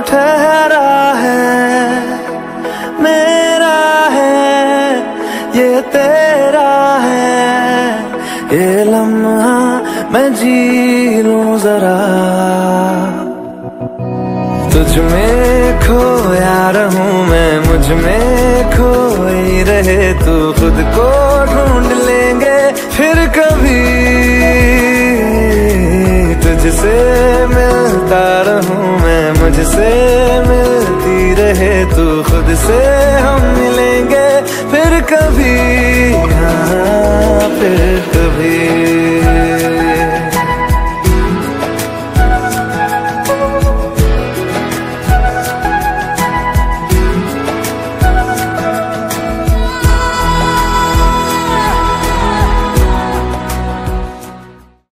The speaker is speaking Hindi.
ठहरा है, मेरा है, ये तेरा है, ये लम्हा मैं जी लूं जरा। तुझ में खोया रहूं मैं, मुझ में खोई रहे तू, खुद को ढूंढ लेंगे फिर कभी। तुझसे मिलता रहूं मैं, मुझसे मिलती रहे तू, खुद से हम मिलेंगे फिर कभी, हाँ फिर कभी।